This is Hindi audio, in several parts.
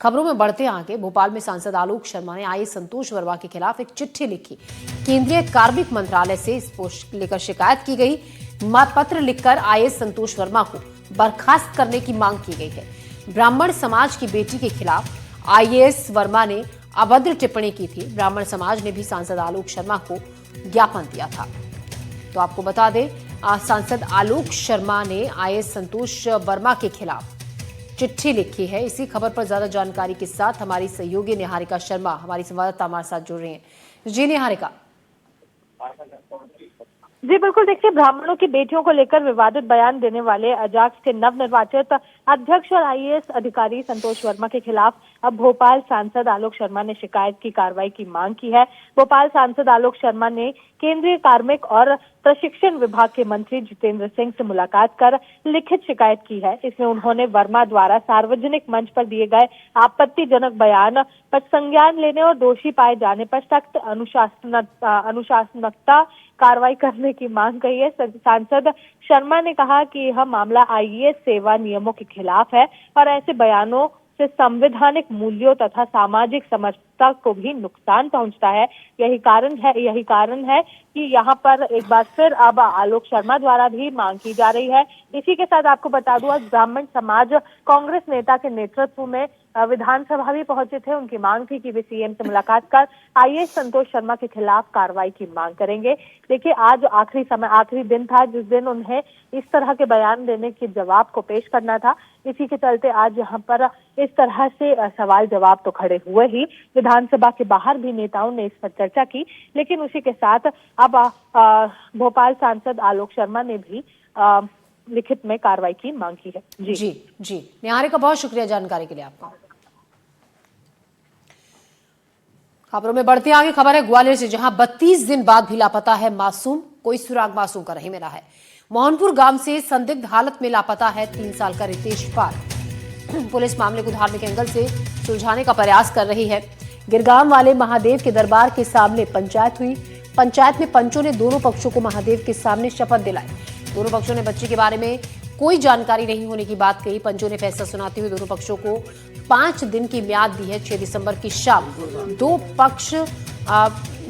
खबरों में बढ़ते आगे, भोपाल में सांसद आलोक शर्मा ने आईएएस संतोष वर्मा के खिलाफ एक चिट्ठी लिखी। केंद्रीय कार्मिक मंत्रालय से इस पोस्ट लेकर शिकायत की गई। पत्र लिखकर आईएएस संतोष वर्मा को बर्खास्त करने की मांग की गई है। ब्राह्मण समाज की बेटी के खिलाफ आईएएस वर्मा ने अभद्र टिप्पणी की थी। ब्राह्मण समाज ने भी सांसद आलोक शर्मा को ज्ञापन दिया था। तो आपको बता दें, सांसद आलोक शर्मा ने आईएएस संतोष वर्मा के खिलाफ चिट्ठी लिखी है। इसी खबर पर ज्यादा जानकारी के साथ हमारी सहयोगी निहारिका शर्मा हमारी संवाददाता हमारे साथ जुड़ रही हैं। जी निहारिका। जी बिल्कुल, देखिए, ब्राह्मणों की बेटियों को लेकर विवादित बयान देने वाले अजाक्स के नवनिर्वाचित अध्यक्ष और आईएएस अधिकारी संतोष वर्मा के खिलाफ अब भोपाल सांसद आलोक शर्मा ने शिकायत की कार्रवाई की मांग की है। भोपाल सांसद आलोक शर्मा ने केंद्रीय कार्मिक और प्रशिक्षण विभाग के मंत्री जितेंद्र सिंह से मुलाकात कर लिखित शिकायत की है। इसमें उन्होंने वर्मा द्वारा सार्वजनिक मंच पर दिए गए आपत्तिजनक बयान पर संज्ञान लेने और दोषी पाए जाने पर सख्त अनुशासनात्मक कार्रवाई करने की मांग की है। सांसद शर्मा ने कहा कि यह मामला आईएएस सेवा नियमों के खिलाफ है और ऐसे बयानों से संवैधानिक मूल्यों तथा सामाजिक समरसता को भी नुकसान पहुंचता है। यही कारण है कि यहाँ पर एक बार फिर अब आलोक शर्मा द्वारा भी मांग की जा रही है। इसी के साथ आपको बता दूं, आज ब्राह्मण समाज कांग्रेस नेता के नेतृत्व में विधानसभा भी पहुंचे थे। उनकी मांग थी कि वे सीएम से मुलाकात कर आईएएस संतोष शर्मा के खिलाफ कार्रवाई की मांग करेंगे। देखिए, आज आखिरी दिन था जिस दिन उन्हें इस तरह के बयान देने के जवाब को पेश करना था। इसी के चलते आज यहाँ पर इस तरह से सवाल जवाब तो खड़े हुए ही। विधानसभा के बाहर भी नेताओं ने इस पर चर्चा की, लेकिन उसी के साथ अब भोपाल सांसद आलोक शर्मा ने भी लिखित में कार्रवाई की मांग की है। जी निहारिका, बहुत शुक्रिया जानकारी के लिए आपका। खबरों में बढ़ते आगे, खबर है ग्वालियर से, जहां 32 दिन बाद भी लापता है मासूम। कोई सुराग मासूम का नहीं मिला है। मोहनपुर गांव से संदिग्ध हालत में लापता है 3 साल का रितेश पाल। पुलिस मामले को धार्मिक एंगल से सुलझाने का प्रयास कर रही है। गिरगांव वाले महादेव के दरबार के सामने पंचायत हुई। पंचायत में पंचों ने दोनों पक्षों को महादेव के सामने शपथ दिलाई। दोनों पक्षों ने बच्चे के बारे में कोई जानकारी नहीं होने की बात कही। पंचों ने फैसला सुनाते हुए दोनों पक्षों को 5 दिन की म्याद दी है। 6 दिसंबर की शाम दो पक्ष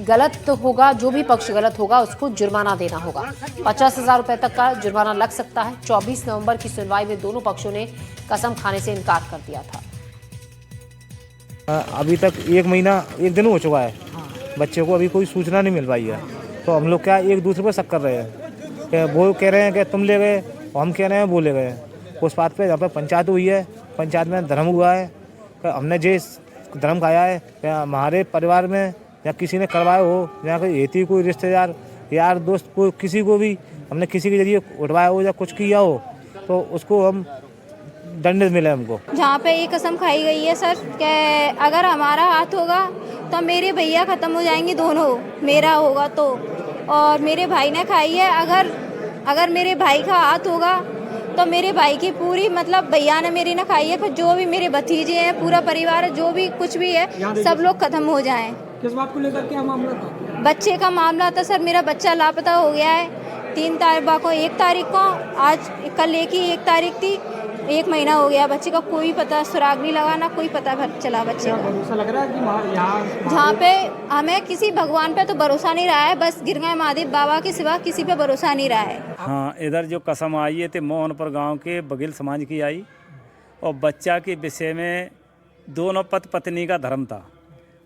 गलत होगा, जो भी पक्ष गलत होगा उसको जुर्माना देना होगा। 50,000 रुपए तक का जुर्माना लग सकता है। 24 नवंबर की सुनवाई में दोनों पक्षों ने कसम खाने से इनकार कर दिया था। अभी तक 1 महीना 1 दिन हो चुका है। बच्चे को अभी कोई सूचना नहीं मिल पाई है। तो हम लोग क्या एक दूसरे पर शक कर रहे हैं। वो कह रहे हैं कि तुम ले गए और हम कह रहे हैं वो ले गए। उस बात पे यहाँ पर पंचायत हुई है। पंचायत में धर्म हुआ है। हमने जिस धर्म खाया है, हमारे परिवार में या किसी ने करवाया हो, या कोई हेती कोई रिश्तेदार यार दोस्त को किसी को भी हमने किसी के जरिए उठवाया हो या कुछ किया हो, तो उसको हम दंडित मिले हमको। जहाँ पे ये कसम खाई गई है सर कि अगर हमारा हाथ होगा तो मेरे भैया ख़त्म हो जाएंगे दोनों, मेरा होगा तो, और मेरे भाई ने खाई है अगर मेरे भाई का हाथ होगा तो मेरे भाई की पूरी, मतलब भैया ने मेरी ने खाई है, फिर जो भी मेरे भतीजे हैं, पूरा परिवार है, जो भी कुछ भी है, सब लोग खत्म हो जाएं। किस बात को लेकर क्या मामला था? बच्चे का मामला था सर। मेरा बच्चा लापता हो गया है 3 तारीख को, 1 तारीख को, आज कल 1 तारीख थी। 1 महीना हो गया, बच्चे का कोई पता सुराग नहीं लगा, ना कोई पता चला बच्चे का। भरोसा लग रहा है कि जहाँ पे हमें किसी भगवान पे तो भरोसा नहीं रहा है, बस गिरगांव महादेव बाबा के सिवा किसी पे भरोसा नहीं रहा है। हाँ, इधर जो कसम आई है तो मोहनपुर गांव के बघेल समाज की आई, और बच्चा के विषय में दोनों पति पत्नी का धर्म था,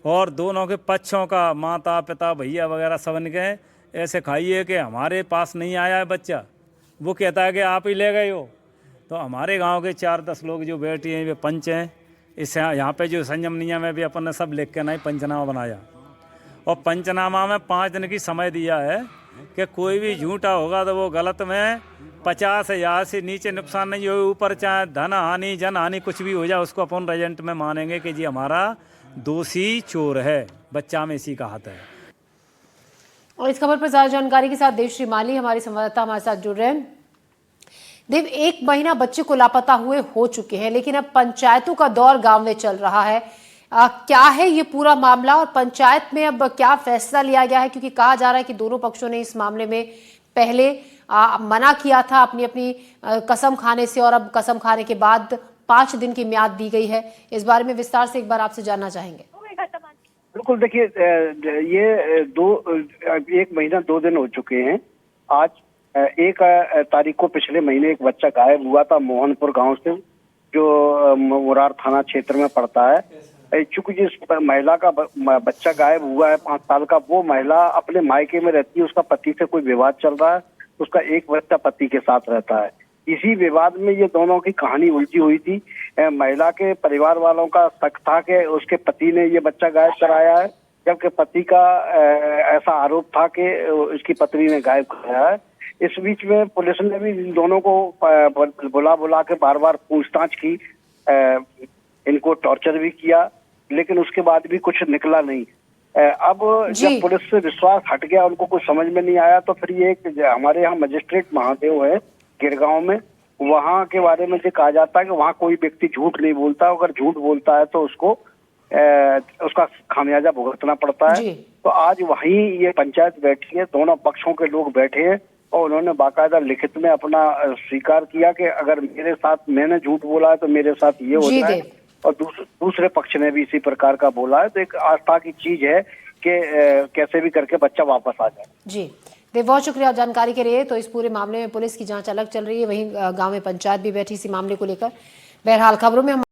और दोनों के पक्षों का माता पिता भैया वगैरह सबन के ऐसे खाई है कि हमारे पास नहीं आया है बच्चा। वो कहता है कि आप ही ले गए हो। तो हमारे गांव के 4-10 लोग जो बैठे हैं वे पंच हैं। इससे यहाँ पे जो संयम नियम है भी अपन ने सब लिख के नहीं पंचनामा बनाया, और पंचनामा में 5 दिन की समय दिया है कि कोई भी झूठा होगा तो वो गलत में 50,000 से नीचे नुकसान नहीं हो, ऊपर चाहे धन हानि जन हानि कुछ भी हो जाए उसको अपन रेजेंट में मानेंगे कि जी हमारा दोषी चोर है, बच्चा में इसी का हाथ है। और इस खबर पर ज्यादा जानकारी के साथ देवश्री माली हमारी संवाददाता हमारे साथ जुड़ रहे हैं। देव, 1 महीना बच्चे को लापता हुए हो चुके हैं, लेकिन अब पंचायतों का दौर गांव में चल रहा है। क्या है ये पूरा मामला और पंचायत में अब क्या फैसला लिया गया है? क्योंकि कहा जा रहा है कि दोनों पक्षों ने इस मामले में पहले मना किया था अपनी अपनी कसम खाने से, और अब कसम खाने के बाद 5 दिन की म्याद दी गई है। इस बारे में विस्तार से एक बार आपसे जानना चाहेंगे। बिल्कुल, देखिए ये एक महीना 2 दिन हो चुके हैं। आज 1 तारीख को पिछले महीने एक बच्चा गायब हुआ था मोहनपुर गांव से, जो मुरार थाना क्षेत्र में पड़ता है। चूंकि जिस महिला का बच्चा गायब हुआ है 5 साल का, वो महिला अपने मायके में रहती है। उसका पति से कोई विवाद चल रहा है, उसका एक बच्चा पति के साथ रहता है। इसी विवाद में ये दोनों की कहानी उलझी हुई थी। महिला के परिवार वालों का शक था कि उसके पति ने ये बच्चा गायब कराया है, जबकि पति का ऐसा आरोप था कि उसकी पत्नी ने गायब कराया है। इस बीच में पुलिस ने भी इन दोनों को बुला के बार बार पूछताछ की, इनको टॉर्चर भी किया, लेकिन उसके बाद भी कुछ निकला नहीं। अब जब पुलिस से विश्वास हट गया, उनको कुछ समझ में नहीं आया, तो फिर ये हमारे यहाँ मजिस्ट्रेट महादेव है गिरगांव में, वहाँ के बारे में ये कहा जाता है कि वहाँ कोई व्यक्ति झूठ नहीं बोलता। अगर झूठ बोलता है तो उसको उसका खामियाजा भुगतना पड़ता है। तो आज वहीं ये पंचायत बैठी है, दोनों पक्षों के लोग बैठे हैं और उन्होंने बाकायदा लिखित में अपना स्वीकार किया कि अगर मेरे साथ मैंने झूठ बोला है तो मेरे साथ ये हो जाए, और दूसरे पक्ष ने भी इसी प्रकार का बोला है। तो एक आस्था की चीज है कि कैसे भी करके बच्चा वापस आ जाए। जी देव, बहुत शुक्रिया जानकारी के लिए। तो इस पूरे मामले में पुलिस की जांच अलग चल रही है, वहीं गांव में पंचायत भी बैठी इसी मामले को लेकर। बहरहाल खबरों में